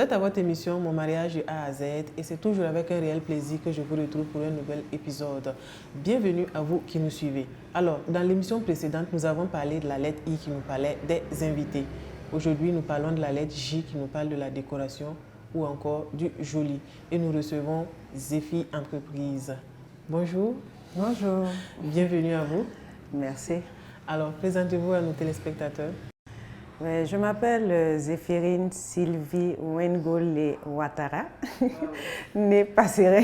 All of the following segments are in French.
êtes à votre émission Mon mariage de A à Z et c'est toujours avec un réel plaisir que je vous retrouve pour un nouvel épisode. Bienvenue à vous qui nous suivez. Alors, dans l'émission précédente, nous avons parlé de la lettre I qui nous parlait des invités. Aujourd'hui, nous parlons de la lettre J qui nous parle de la décoration ou encore du joli. Et nous recevons Zéphy Entreprise. Bonjour. Bonjour. Bienvenue à vous. Merci. Alors, présentez-vous à nos téléspectateurs. Je m'appelle Zéphirine Sylvie Wengole Ouattara, née Passéré.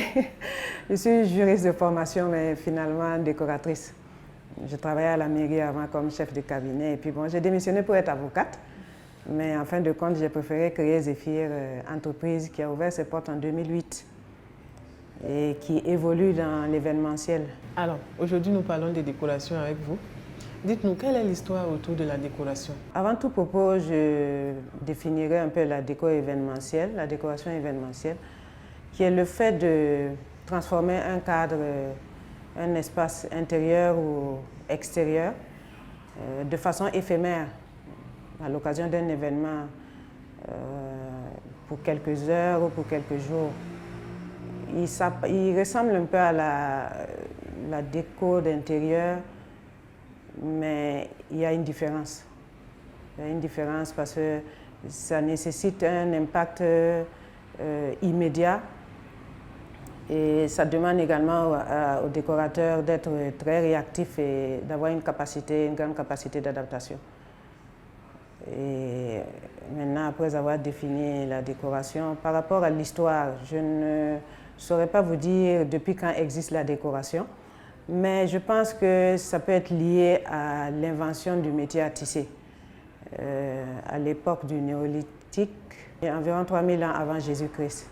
Je suis juriste de formation, mais finalement décoratrice. Je travaillais à la mairie avant comme chef de cabinet. Et puis bon, j'ai démissionné pour être avocate. Mais en fin de compte, j'ai préféré créer Zéphyr Entreprise qui a ouvert ses portes en 2008 et qui évolue dans l'événementiel. Alors, aujourd'hui, nous parlons des décorations avec vous. Dites-nous, quelle est l'histoire autour de la décoration? Avant tout propos, je définirai un peu la déco événementielle, la décoration événementielle, qui est le fait de transformer un cadre, un espace intérieur ou extérieur, de façon éphémère, à l'occasion d'un événement pour quelques heures ou pour quelques jours. Il ressemble un peu à la déco d'intérieur, mais il y a une différence. Il y a une différence parce que ça nécessite un impact immédiat et ça demande également aux décorateurs d'être très réactifs et d'avoir une grande capacité d'adaptation. Et maintenant, après avoir défini la décoration, par rapport à l'histoire, je ne saurais pas vous dire depuis quand existe la décoration. Mais je pense que ça peut être lié à l'invention du métier à tisser. À l'époque du néolithique, environ 3000 ans avant Jésus-Christ.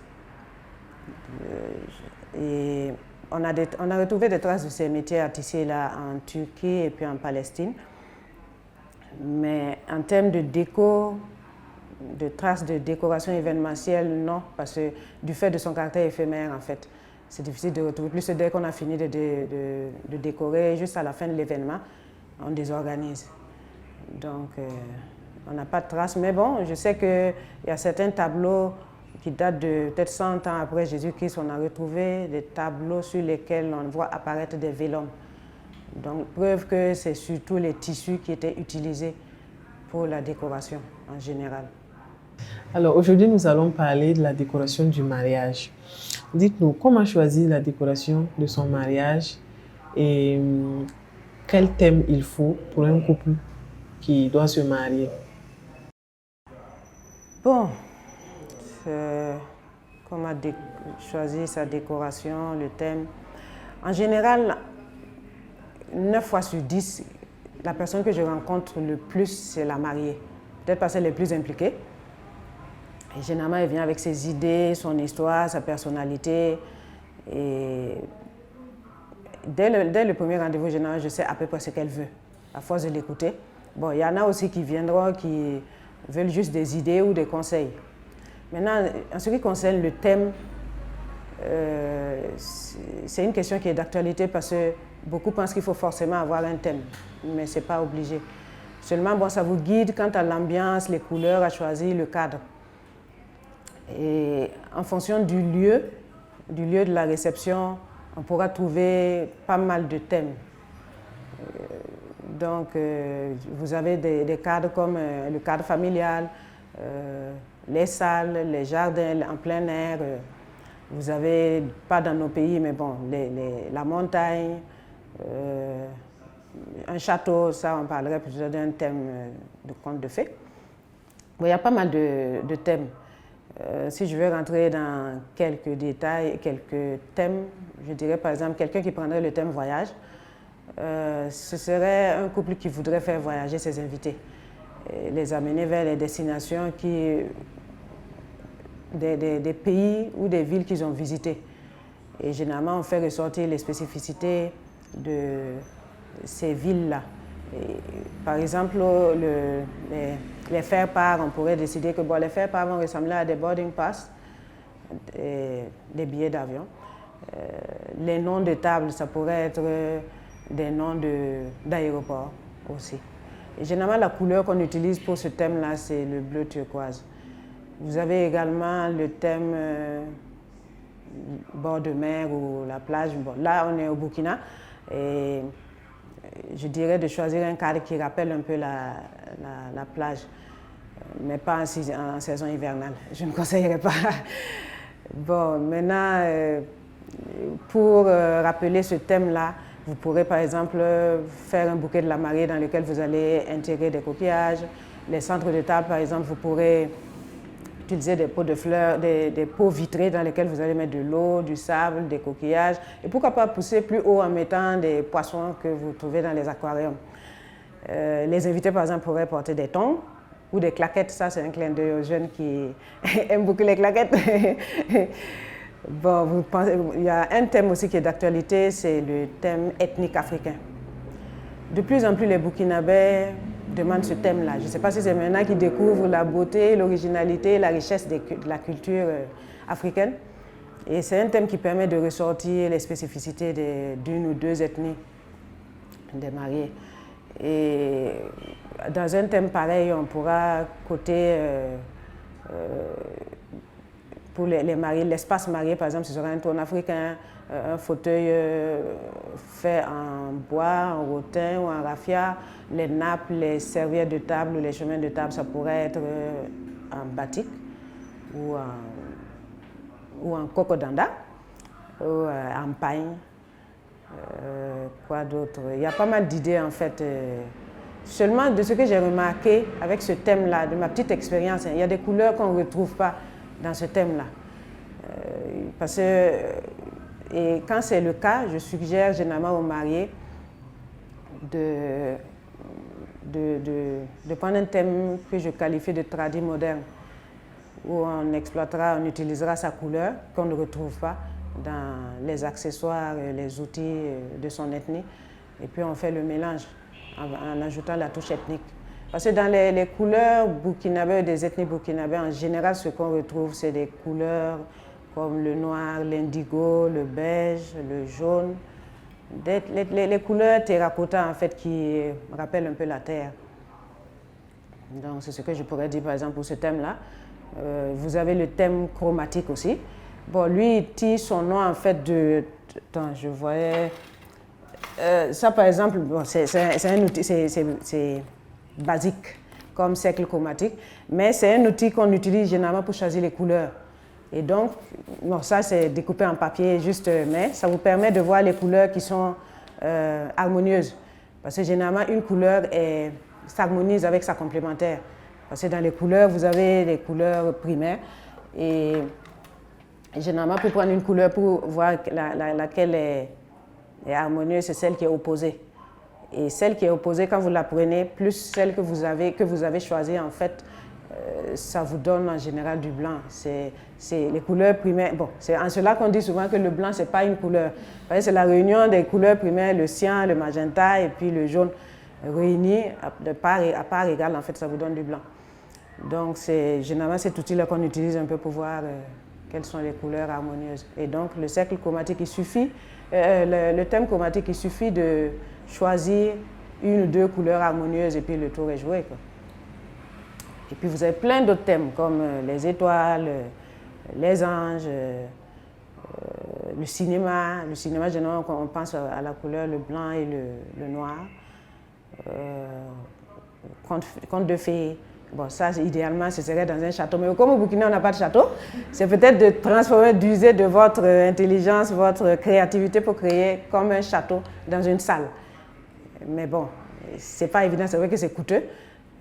Et on a retrouvé des traces de ces métiers à tisser là en Turquie et puis en Palestine. Mais en termes de déco, de traces de décoration événementielle, non, parce que du fait de son caractère éphémère en fait. C'est difficile de retrouver. Plus dès qu'on a fini de décorer, juste à la fin de l'événement, on désorganise. Donc, on n'a pas de traces. Mais bon, je sais qu'il y a certains tableaux qui datent de peut-être 100 ans après Jésus-Christ. On a retrouvé des tableaux sur lesquels on voit apparaître des vélums. Donc, preuve que c'est surtout les tissus qui étaient utilisés pour la décoration en général. Alors, aujourd'hui, nous allons parler de la décoration du mariage. Dites-nous, comment choisir la décoration de son mariage et quel thème il faut pour un couple qui doit se marier? Bon, comment choisir sa décoration, le thème. En général, 9 fois sur 10, la personne que je rencontre le plus, c'est la mariée. Peut-être parce qu'elle est plus impliquée. Et généralement, elle vient avec ses idées, son histoire, sa personnalité. Et dès le premier rendez-vous, généralement, je sais à peu près ce qu'elle veut, à force de l'écouter. Bon, il y en a aussi qui viendront, qui veulent juste des idées ou des conseils. Maintenant, en ce qui concerne le thème, c'est une question qui est d'actualité parce que beaucoup pensent qu'il faut forcément avoir un thème, mais ce n'est pas obligé. Seulement, bon, ça vous guide quant à l'ambiance, les couleurs à choisir, le cadre. Et en fonction du lieu de la réception, on pourra trouver pas mal de thèmes. Donc, vous avez des cadres comme le cadre familial, les salles, les jardins en plein air. Vous avez, pas dans nos pays, mais bon, la montagne, un château, ça on parlerait plutôt d'un thème de conte de fées. Bon, il y a pas mal de thèmes. Si je veux rentrer dans quelques détails, quelques thèmes, je dirais par exemple quelqu'un qui prendrait le thème voyage, ce serait un couple qui voudrait faire voyager ses invités, et les amener vers les destinations des pays ou des villes qu'ils ont visitées. Et généralement, on fait ressortir les spécificités de ces villes-là. Par exemple, les faire-part, on pourrait décider que bon, les faire-part vont ressembler à des boarding pass, des billets d'avion. Les noms de tables, ça pourrait être des noms d'aéroports aussi. Et généralement, la couleur qu'on utilise pour ce thème-là, c'est le bleu turquoise. Vous avez également le thème bord de mer ou la plage. Bon, là, on est au Burkina et je dirais de choisir un cadre qui rappelle un peu la plage, mais pas en saison hivernale. Je ne conseillerais pas. Bon, maintenant, pour rappeler ce thème-là, vous pourrez par exemple faire un bouquet de la mariée dans lequel vous allez intégrer des coquillages. Les centres de table, par exemple, vous pourrez utiliser des pots de fleurs, des pots vitrés dans lesquels vous allez mettre de l'eau, du sable, des coquillages. Et pourquoi pas pousser plus haut en mettant des poissons que vous trouvez dans les aquariums. Les invités, par exemple, pourraient porter des tongs ou des claquettes. Ça, c'est un clin d'œil aux jeunes qui aiment beaucoup les claquettes. Bon, vous pensez, il y a un thème aussi qui est d'actualité, c'est le thème ethnique africain. De plus en plus, les Burkinabés demandent ce thème-là. Je ne sais pas si c'est maintenant qu'ils découvrent la beauté, l'originalité, la richesse de la culture africaine. Et c'est un thème qui permet de ressortir les spécificités d'une ou deux ethnies des mariés. Et dans un thème pareil, on pourra coter pour les mariés, l'espace marié, par exemple, ce sera un trône africain, un fauteuil fait en bois, en rotin ou en raffia. Les nappes, les serviettes de table ou les chemins de table, ça pourrait être en batik ou en cocodanda ou en paille. Quoi d'autre? Il y a pas mal d'idées en fait. Seulement de ce que j'ai remarqué avec ce thème-là, de ma petite expérience, il y a des couleurs qu'on ne retrouve pas dans ce thème-là. Parce que, et quand c'est le cas, je suggère généralement aux mariés de prendre un thème que je qualifie de tradi moderne, où on exploitera, on utilisera sa couleur qu'on ne retrouve pas dans les accessoires, les outils de son ethnie, et puis on fait le mélange en ajoutant la touche ethnique. Parce que dans les couleurs burkinabées, des ethnies burkinabées, en général, ce qu'on retrouve, c'est des couleurs comme le noir, l'indigo, le beige, le jaune, les couleurs terracotta en fait qui rappellent un peu la terre. Donc c'est ce que je pourrais dire par exemple pour ce thème-là. Vous avez le thème chromatique aussi. Bon, lui, il tire son nom en fait de... Attends, je voyais... ça par exemple, bon, c'est un outil, c'est basique comme cercle chromatique, mais c'est un outil qu'on utilise généralement pour choisir les couleurs. Et donc, non, ça c'est découpé en papier juste, mais ça vous permet de voir les couleurs qui sont harmonieuses. Parce que généralement, une couleur s'harmonise avec sa complémentaire. Parce que dans les couleurs, vous avez les couleurs primaires. Et généralement, pour prendre une couleur, pour voir laquelle est harmonieuse, c'est celle qui est opposée. Et celle qui est opposée, quand vous la prenez, plus celle que vous avez choisie, en fait, ça vous donne en général du blanc. C'est les couleurs primaires. Bon, c'est en cela qu'on dit souvent que le blanc, ce n'est pas une couleur. C'est la réunion des couleurs primaires, le cyan, le magenta et puis le jaune réunis à part égale, en fait, ça vous donne du blanc. Donc, c'est généralement cet outil-là qu'on utilise un peu pour voir quelles sont les couleurs harmonieuses. Et donc, le cercle chromatique, il suffit, le thème chromatique, il suffit de choisir une ou deux couleurs harmonieuses et puis le tour est joué, quoi. Et puis vous avez plein d'autres thèmes comme les étoiles, les anges, le cinéma. Le cinéma, généralement, on pense à la couleur, le blanc et le noir. Conte de fées. Bon, ça, idéalement, ce serait dans un château. Mais comme au Burkina, on n'a pas de château, c'est peut-être de transformer, d'user de votre intelligence, votre créativité pour créer comme un château dans une salle. Mais bon, c'est pas évident, c'est vrai que c'est coûteux.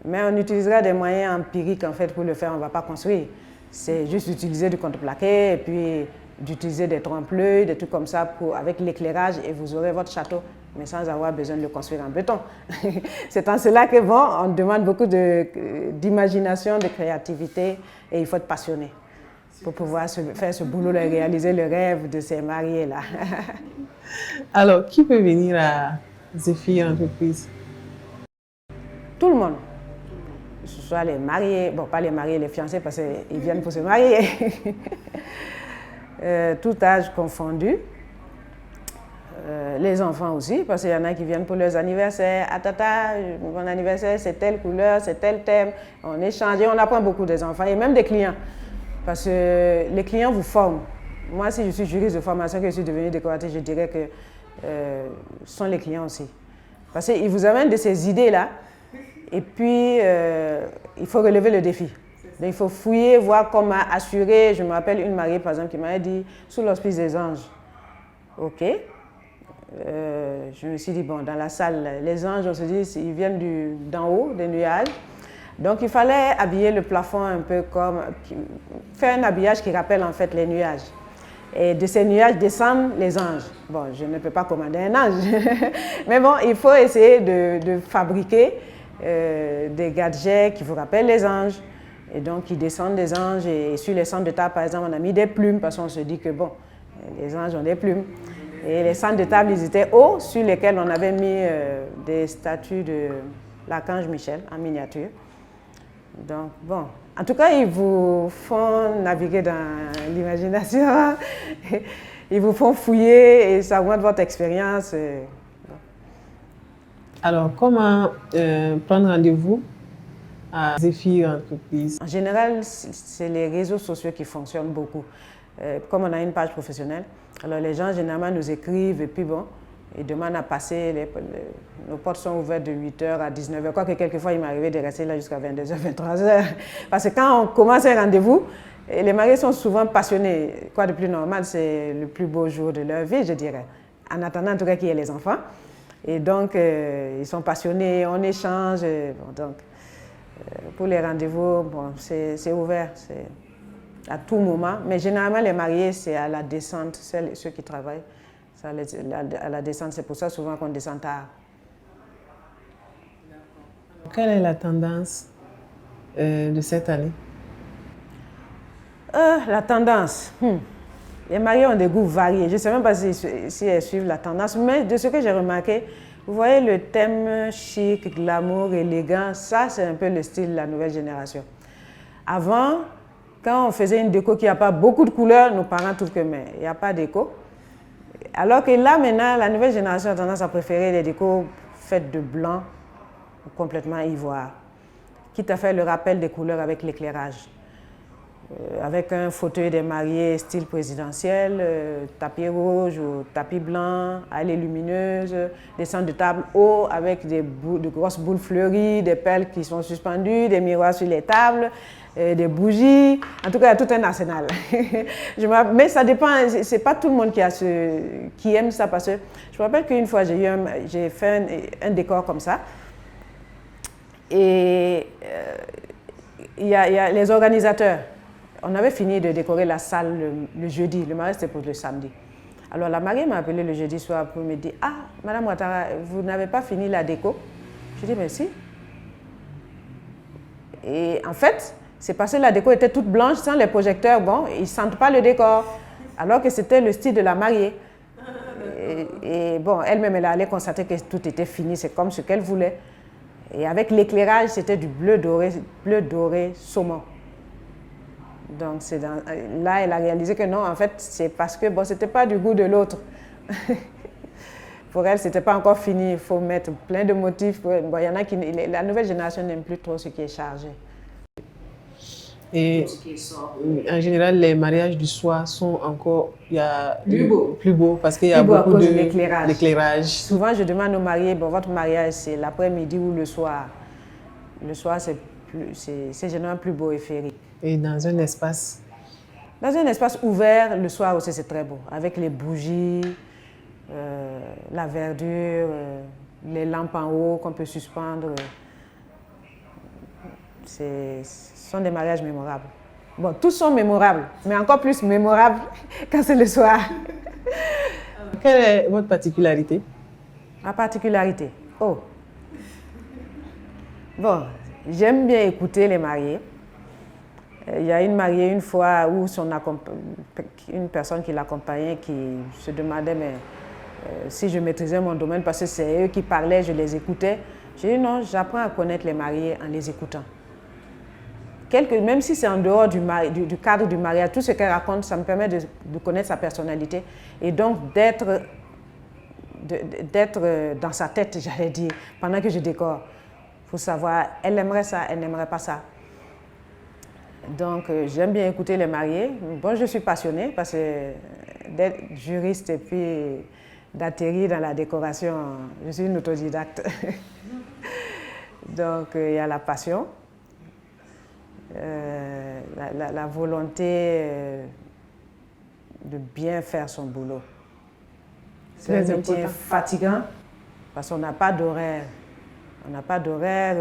Mais on utilisera des moyens empiriques en fait pour le faire, on ne va pas construire. C'est juste d'utiliser du contreplaqué et puis d'utiliser des trompe-l'œil, des trucs comme ça avec l'éclairage et vous aurez votre château, mais sans avoir besoin de le construire en béton. C'est en cela que bon, on demande beaucoup d'imagination, de créativité et il faut être passionné pour pouvoir faire ce boulot et réaliser le rêve de ces mariés-là. Alors, qui peut venir à Zephyr Entreprise? Tout le monde. Que ce soit les mariés, bon, pas les mariés, les fiancés, parce qu'ils viennent pour se marier. Tout âge confondu. Les enfants aussi, parce qu'il y en a qui viennent pour leurs anniversaires. Ah tata, mon anniversaire c'est telle couleur, c'est tel thème. On échange et on apprend beaucoup des enfants et même des clients. Parce que les clients vous forment. Moi, si je suis juriste de formation, que je suis devenue décoratrice, je dirais que ce sont les clients aussi. Parce qu'ils vous amènent de ces idées-là et puis il faut relever le défi. Donc, il faut fouiller, voir comment assurer. Je me rappelle une mariée, par exemple, qui m'avait dit « sous l'hospice des anges ». OK. Je me suis dit, bon, dans la salle, les anges, on se dit, ils viennent d'en haut, des nuages. Donc, il fallait habiller le plafond un peu comme... faire un habillage qui rappelle en fait les nuages. Et de ces nuages descendent les anges. Bon, je ne peux pas commander un ange. Mais bon, il faut essayer de fabriquer des gadgets qui vous rappellent les anges. Et donc, ils descendent des anges. Et sur les centres de table, par exemple, on a mis des plumes parce qu'on se dit que, bon, les anges ont des plumes. Et les centres de table, ils étaient hauts, sur lesquels on avait mis des statues de l'archange Michel en miniature. Donc, bon, en tout cas, ils vous font naviguer dans l'imagination, ils vous font fouiller et ça augmente votre expérience. Alors, comment prendre rendez-vous à Zephyr Entreprise? En général, c'est les réseaux sociaux qui fonctionnent beaucoup. Comme on a une page professionnelle, alors les gens généralement nous écrivent et puis bon, ils demandent à passer, nos portes sont ouvertes de 8h à 19h, quoique quelquefois il m'arrivait de rester là jusqu'à 22h, 23h. Parce que quand on commence un rendez-vous, les mariés sont souvent passionnés. Quoi de plus normal, c'est le plus beau jour de leur vie, je dirais. En attendant en tout cas qu'il y ait les enfants. Et donc, ils sont passionnés, on échange. Bon, donc, pour les rendez-vous, bon, c'est ouvert. À tout moment, mais généralement les mariés c'est à la descente, ceux qui travaillent, à la descente, c'est pour ça souvent qu'on descend tard. Quelle est la tendance de cette année? La tendance, les mariés ont des goûts variés, je ne sais même pas si elles suivent la tendance, mais de ce que j'ai remarqué, vous voyez le thème chic, glamour, élégant, ça c'est un peu le style de la nouvelle génération. Avant, quand on faisait une déco qui n'a pas beaucoup de couleurs, nos parents trouvent que mais il n'y a pas de déco. Alors que là, maintenant, la nouvelle génération a tendance à préférer les décos faites de blanc, complètement ivoire, quitte à faire le rappel des couleurs avec l'éclairage. Avec un fauteuil des mariés style présidentiel, tapis rouge ou tapis blanc, allées lumineuses, des centres de table hauts avec de grosses boules fleuries, des perles qui sont suspendues, des miroirs sur les tables, des bougies. En tout cas, il y a tout un arsenal. Mais ça dépend, c'est pas tout le monde qui aime ça parce que je me rappelle qu'une fois, j'ai fait un décor comme ça. Et il y a les organisateurs. On avait fini de décorer la salle le jeudi, le mariage c'était pour le samedi. Alors la mariée m'a appelé le jeudi soir pour me dire « Ah, Madame Ouattara, vous n'avez pas fini la déco ?» Je dis « Mais si. » Et en fait, c'est parce que la déco était toute blanche, sans les projecteurs, bon, ils ne sentent pas le décor, alors que c'était le style de la mariée. Et bon, elle-même, elle allait constater que tout était fini, c'est comme ce qu'elle voulait. Et avec l'éclairage, c'était du bleu doré saumon. Donc là, elle a réalisé que non, en fait, c'est parce que bon, ce n'était pas du goût de l'autre. Pour elle, ce n'était pas encore fini. Il faut mettre plein de motifs. Bon, il y en a qui, la nouvelle génération n'aime plus trop ce qui est chargé. Et en général, les mariages du soir sont encore plus beaux parce qu'il y a beaucoup d'éclairage. Souvent, je demande aux mariés, bon, votre mariage, c'est l'après-midi ou le soir? Le soir, c'est généralement plus beau et féerique. Et dans un espace? Dans un espace ouvert, le soir aussi, c'est très beau. Avec les bougies, la verdure, les lampes en haut qu'on peut suspendre. Ce sont des mariages mémorables. Bon, tous sont mémorables, mais encore plus mémorables quand c'est le soir. Quelle est votre particularité? Ma particularité? Oh. Bon, j'aime bien écouter les mariés. Il y a une mariée une fois où une personne qui l'accompagnait qui se demandait mais, si je maîtrisais mon domaine parce que c'est eux qui parlaient, je les écoutais. J'ai dit non, j'apprends à connaître les mariés en les écoutant. Même si c'est en dehors du cadre du mariage, tout ce qu'elle raconte, ça me permet de connaître sa personnalité et donc d'être d'être dans sa tête, j'allais dire, pendant que je décore. Il faut savoir, elle aimerait ça, elle n'aimerait pas ça. Donc, j'aime bien écouter les mariés. Bon, je suis passionnée parce que d'être juriste et puis d'atterrir dans la décoration, je suis une autodidacte. Donc, il y a la passion, la volonté de bien faire son boulot. C'est un métier fatigant parce qu'on n'a pas d'horaire. On n'a pas d'horaire,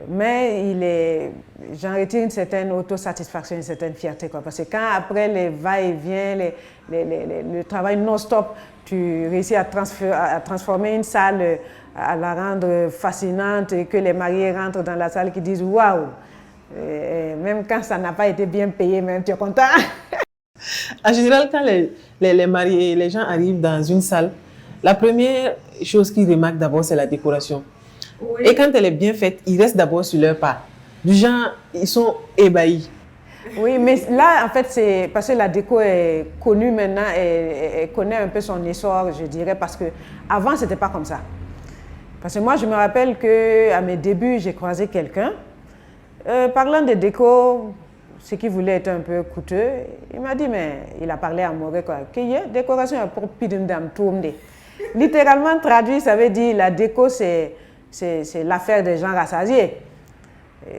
mais j'en retire une certaine autosatisfaction, une certaine fierté. Quoi. Parce que quand après les va-et-vient, le travail non-stop, tu réussis à transformer une salle, à la rendre fascinante et que les mariés rentrent dans la salle qui disent « Waouh !» Même quand ça n'a pas été bien payé, même tu es content. En général, quand les mariés, les gens arrivent dans une salle, la première chose qu'ils remarquent d'abord, c'est la décoration. Oui. Et quand elle est bien faite, ils restent d'abord sur leur pas. Du genre, ils sont ébahis. Oui, mais là, en fait, c'est parce que la déco est connue maintenant et connaît un peu son essor, je dirais, parce qu'avant, ce n'était pas comme ça. Parce que moi, je me rappelle qu'à mes débuts, j'ai croisé quelqu'un. Parlant de déco, ce qu'il voulait était un peu coûteux. Il m'a dit, mais il a parlé à Moré, quoi. Que y a décoration pour pidindam tourne. Littéralement traduit, ça veut dire la déco, c'est l'affaire des gens rassasiés.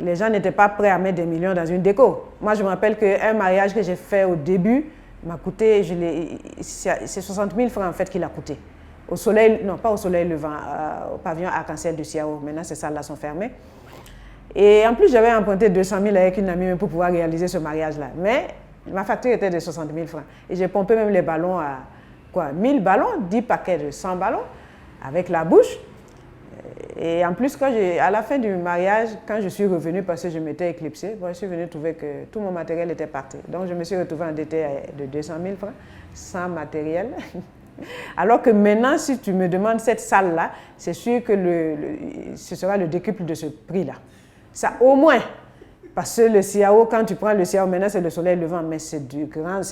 Les gens n'étaient pas prêts à mettre des millions dans une déco. Moi, je me rappelle qu'un mariage que j'ai fait au début m'a coûté, c'est 60 000 francs en fait qu'il a coûté. Au soleil, non pas au soleil levant, au pavillon Arc-en-Ciel de Siao. Maintenant, ces salles-là sont fermées. Et en plus, j'avais emprunté 200 000 avec une amie pour pouvoir réaliser ce mariage-là. Mais ma facture était de 60 000 francs. Et j'ai pompé même les ballons à 1000 ballons, 10 paquets de 100 ballons avec la bouche. Et en plus, à la fin du mariage, quand je suis revenue parce que je m'étais éclipsée, je suis venue trouver que tout mon matériel était parti. Donc, je me suis retrouvée endettée de 200 000 francs, sans matériel. Alors que maintenant, si tu me demandes cette salle-là, c'est sûr que ce sera le décuple de ce prix-là. Ça, au moins. Parce que le CIAO, quand tu prends le CIAO, maintenant c'est le soleil levant, mais c'est une grande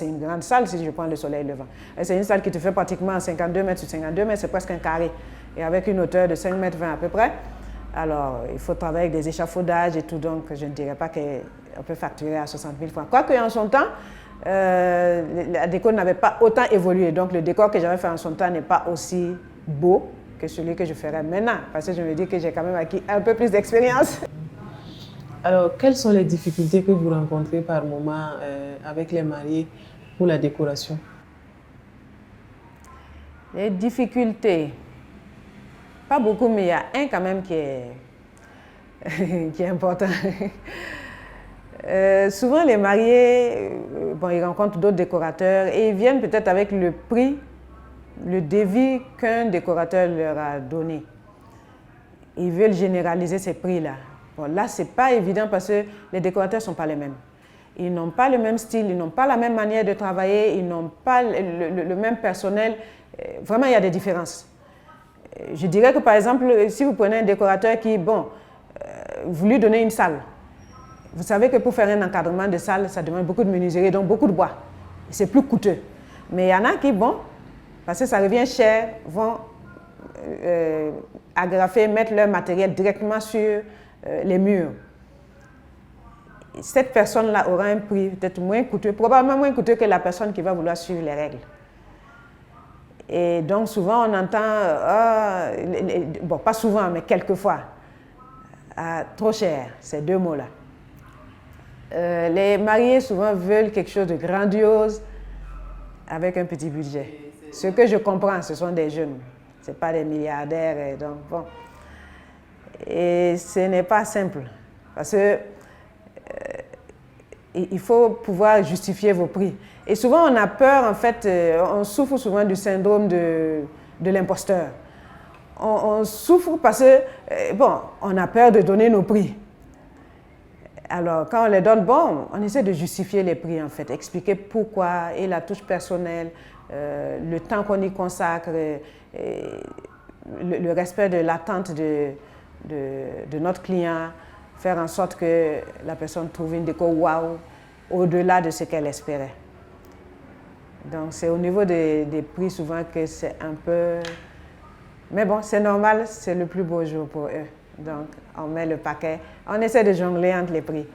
salle si je prends le soleil levant. C'est une salle qui te fait pratiquement 52 mètres sur 52 mètres, c'est presque un carré. Et avec une hauteur de 5 mètres 20 à peu près. Alors, il faut travailler avec des échafaudages et tout, donc je ne dirais pas qu'on peut facturer à 60 000 francs. Quoique en son temps, la déco n'avait pas autant évolué. Donc, le décor que j'avais fait en son temps n'est pas aussi beau que celui que je ferai maintenant. Parce que je me dis que j'ai quand même acquis un peu plus d'expérience. Alors, quelles sont les difficultés que vous rencontrez par moment avec les mariés pour la décoration? Les difficultés, pas beaucoup, mais il y a un quand même qui est important. Souvent, les mariés, ils rencontrent d'autres décorateurs et ils viennent peut-être avec le prix, le devis qu'un décorateur leur a donné. Ils veulent généraliser ces prix-là. Bon, là, ce n'est pas évident parce que les décorateurs ne sont pas les mêmes. Ils n'ont pas le même style, ils n'ont pas la même manière de travailler, ils n'ont pas le même personnel. Vraiment, il y a des différences. Je dirais que, par exemple, si vous prenez un décorateur qui, vous lui donnez une salle, vous savez que pour faire un encadrement de salle, ça demande beaucoup de menuiserie, donc beaucoup de bois. C'est plus coûteux. Mais il y en a qui, parce que ça revient cher, vont agrafer, mettre leur matériel directement sur les murs. Cette personne-là aura un prix peut-être moins coûteux, probablement moins coûteux que la personne qui va vouloir suivre les règles. Et donc souvent on entend, pas souvent, mais quelquefois, trop cher, ces deux mots-là. Les mariés souvent veulent quelque chose de grandiose avec un petit budget. Ce que je comprends, ce sont des jeunes, ce n'est pas des milliardaires. Et donc, et ce n'est pas simple, parce que il faut pouvoir justifier vos prix. Et souvent, on a peur, en fait, on souffre souvent du syndrome de l'imposteur. On souffre parce que, on a peur de donner nos prix. Alors, quand on les donne, on essaie de justifier les prix, en fait, expliquer pourquoi, et la touche personnelle, le temps qu'on y consacre, le respect de l'attente de notre client, faire en sorte que la personne trouve une déco wow, au-delà de ce qu'elle espérait. Donc c'est au niveau des prix souvent que c'est un peu... Mais bon, c'est normal, c'est le plus beau jour pour eux. Donc on met le paquet, on essaie de jongler entre les prix.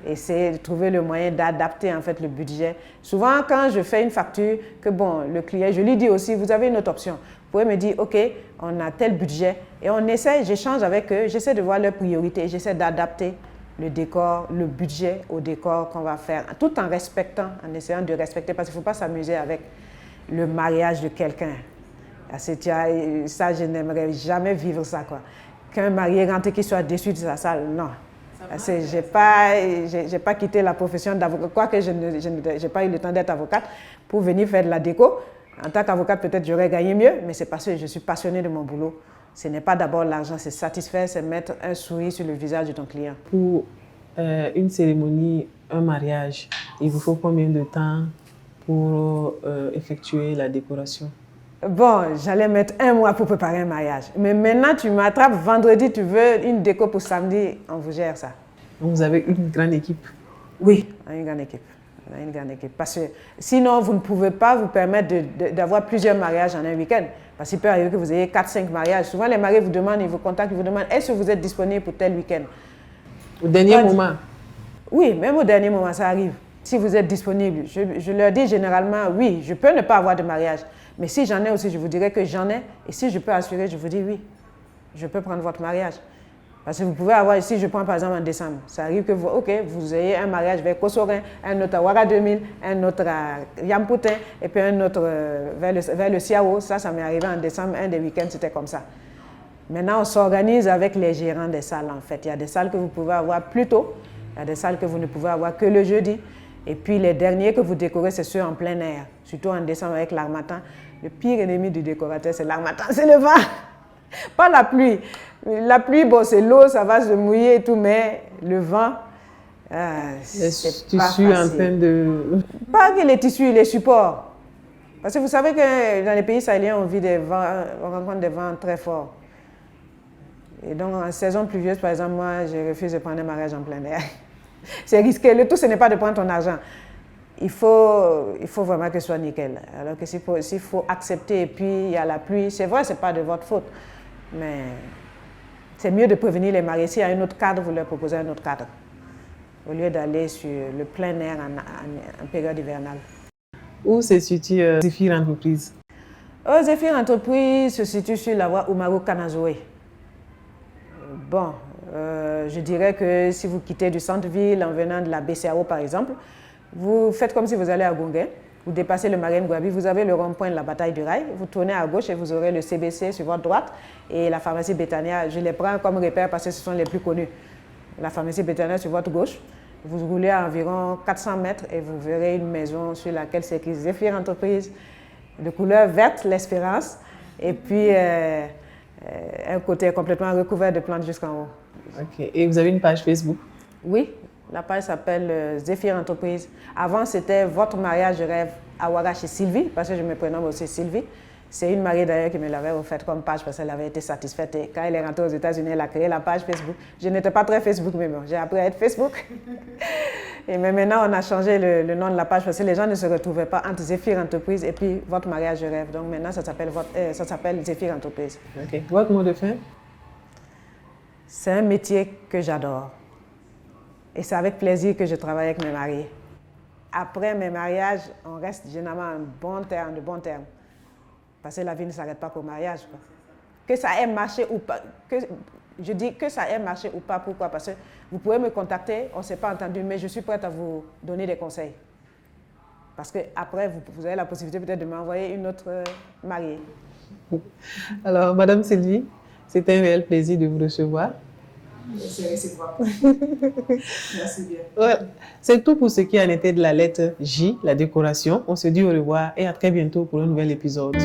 Essayer de trouver le moyen d'adapter en fait le budget. Souvent quand je fais une facture, que bon, le client, je lui dis aussi, vous avez une autre option. Vous pouvez me dire, ok, on a tel budget et on essaie, j'échange avec eux, j'essaie de voir leurs priorités, j'essaie d'adapter le décor, le budget au décor qu'on va faire, tout en respectant, en essayant de respecter, parce qu'il ne faut pas s'amuser avec le mariage de quelqu'un. Ça, je n'aimerais jamais vivre ça, quoi. Qu'un marié rentre qui soit déçu de sa salle, non. Je n'ai pas quitté la profession d'avocat, quoique je n'ai pas eu le temps d'être avocate pour venir faire de la déco. En tant qu'avocate, peut-être j'aurais gagné mieux, mais c'est parce que je suis passionnée de mon boulot. Ce n'est pas d'abord l'argent, c'est satisfaire, c'est mettre un sourire sur le visage de ton client. Pour une cérémonie, un mariage, il vous faut combien de temps pour effectuer la décoration? Bon, j'allais mettre 1 mois pour préparer un mariage. Mais maintenant, tu m'attrapes vendredi, tu veux une déco pour samedi, on vous gère ça. Donc vous avez une grande équipe? Oui, on a une grande équipe. On a une grande équipe. Parce que sinon, vous ne pouvez pas vous permettre d'avoir plusieurs mariages en un week-end. Parce qu'il peut arriver que vous ayez 4-5 mariages. Souvent, les mariés vous demandent, ils vous contactent, ils vous demandent, est-ce que vous êtes disponible pour tel week-end? Au dernier moment? Oui, même au dernier moment, ça arrive. Si vous êtes disponible, je leur dis généralement, oui, je peux ne pas avoir de mariage. Mais si j'en ai aussi, je vous dirai que j'en ai. Et si je peux assurer, je vous dis oui, je peux prendre votre mariage. Parce que vous pouvez avoir ici, je prends par exemple en décembre, ça arrive que vous ayez un mariage vers Kosorin, un autre à Ouara 2000, un autre à Yampoutin, et puis un autre vers le Siao. Ça m'est arrivé en décembre, un des week-ends, c'était comme ça. Maintenant, on s'organise avec les gérants des salles en fait. Il y a des salles que vous pouvez avoir plus tôt, il y a des salles que vous ne pouvez avoir que le jeudi. Et puis les derniers que vous décorez, c'est ceux en plein air, surtout en décembre avec l'harmattan. Le pire ennemi du décorateur, c'est l'harmattan, c'est le vent. Pas la pluie. La pluie, bon, c'est l'eau, ça va se mouiller et tout, mais le vent, c'est pas facile. En train de... Pas que les tissus, les supports. Parce que vous savez que dans les pays sahéliens, on vit des vents, on rencontre des vents très forts. Et donc, en saison pluvieuse, par exemple, moi, je refuse de prendre un mariage en plein air. C'est risqué. Le tout, ce n'est pas de prendre ton argent. Il faut vraiment que ce soit nickel. Alors que s'il faut accepter et puis il y a la pluie, c'est vrai, ce n'est pas de votre faute. Mais c'est mieux de prévenir les mariés. S'il y a un autre cadre, vous leur proposez un autre cadre. Au lieu d'aller sur le plein air en période hivernale. Où se situe Zephyr Entreprise? Zephyr Entreprise se situe sur la voie Umaru Kanazoe. Bon, je dirais que si vous quittez du centre-ville en venant de la BCAO par exemple, vous faites comme si vous allez à Gonguin, vous dépassez le Marine Gouabi, vous avez le rond-point de la bataille du rail, vous tournez à gauche et vous aurez le CBC sur votre droite et la pharmacie Betania. Je les prends comme repère parce que ce sont les plus connus. La pharmacie Betania sur votre gauche, vous roulez à environ 400 mètres et vous verrez une maison sur laquelle c'est écrit Zephyr Entreprise, de couleur verte, l'espérance, et puis un côté complètement recouvert de plantes jusqu'en haut. Ok. Et vous avez une page Facebook? Oui, la page s'appelle Zephyr Entreprise. Avant, c'était Votre mariage de rêve à Ouara chez Sylvie, parce que je me prénomme aussi Sylvie. C'est une mariée d'ailleurs qui me l'avait offerte comme page parce qu'elle avait été satisfaite. Et quand elle est rentrée aux États-Unis, elle a créé la page Facebook. Je n'étais pas très Facebook, mais bon, j'ai appris à être Facebook. Mais maintenant, on a changé le nom de la page parce que les gens ne se retrouvaient pas entre Zephyr Entreprise et puis Votre mariage de rêve. Donc maintenant, ça s'appelle Zephyr Entreprise. Ok. Votre mot de fin? C'est un métier que j'adore. Et c'est avec plaisir que je travaille avec mes mariés. Après mes mariages, on reste généralement en de bons termes. Parce que la vie ne s'arrête pas qu'au mariage, quoi. Que ça ait marché ou pas, je dis que ça ait marché ou pas, pourquoi? Parce que vous pouvez me contacter, on ne s'est pas entendu, mais je suis prête à vous donner des conseils. Parce qu'après, vous avez la possibilité peut-être de m'envoyer une autre mariée. Alors, Madame Sylvie, c'était un réel plaisir de vous recevoir. C'est réciproque. Merci bien. Ouais. C'est tout pour ce qui en était de la lettre J, la décoration. On se dit au revoir et à très bientôt pour un nouvel épisode.